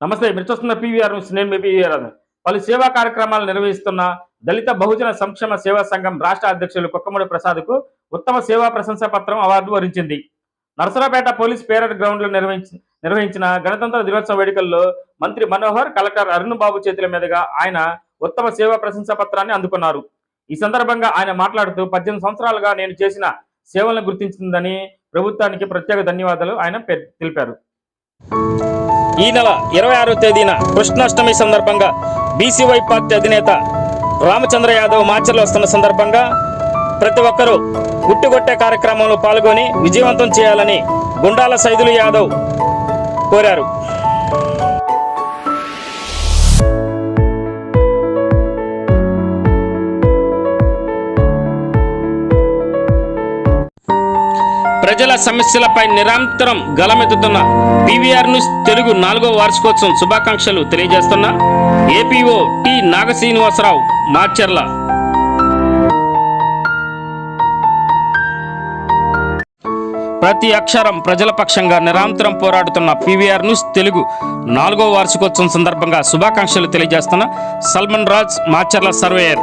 నమస్తే. మీరు చూస్తున్న పీవీఆర్ న్యూస్. నేను మీ పీవీఆర్ అని. పలు సేవా కార్యక్రమాలు నిర్వహిస్తున్న దళిత బహుజన సంక్షేమ సేవా సంఘం రాష్ట్ర అధ్యక్షులు కుక్కమూడి ప్రసాద్కు ఉత్తమ సేవా ప్రశంసా పత్రం అవార్డు వరించింది. నరసరావుపేట పోలీస్ పేరెడ్ గ్రౌండ్లో నిర్వహించిన గణతంత్ర దినోత్సవ వేడుకల్లో మంత్రి మనోహర్, కలెక్టర్ అరుణ్ బాబు చేతుల మీదుగా ఆయన ఉత్తమ సేవా ప్రశంసా పత్రాన్ని అందుకున్నారు. ఈ సందర్భంగా ఆయన మాట్లాడుతూ 18 సంవత్సరాలుగా నేను చేసిన సేవలను గుర్తించిందని ప్రభుత్వానికి ప్రత్యేక ధన్యవాదాలు ఆయన తెలిపారు. ఈ నెల 26వ తేదీన కృష్ణాష్టమి సందర్భంగా బీసీవై పార్టీ అధినేత రామచంద్ర యాదవ్ మాచర్లు వస్తున్న సందర్భంగా ప్రతి ఒక్కరూ ఉట్టిగొట్టే కార్యక్రమంలో పాల్గొని విజయవంతం చేయాలని గుండాల సైదులు యాదవ్ కోరారు. ప్రజల సమస్యలపై నిరంతరం గలమెత్తుతున్న పీవీఆర్ న్యూస్ తెలుగు 4వ వార్షికోత్సవం శుభాకాంక్షలు తెలియజేస్తున్న ఏపీఓ టి నాగశ్రీనివాసరావు మాచర్ల. ప్రతి అక్షరం ప్రజల పక్షంగా నిరంతరం పోరాడుతున్న పీవీఆర్ న్యూస్ తెలుగు 4వ వార్షికోత్సవం సందర్భంగా శుభాకాంక్షలు తెలియజేస్తున్న సల్మన్ రాజ్ మాచర్ల సర్వేయర్.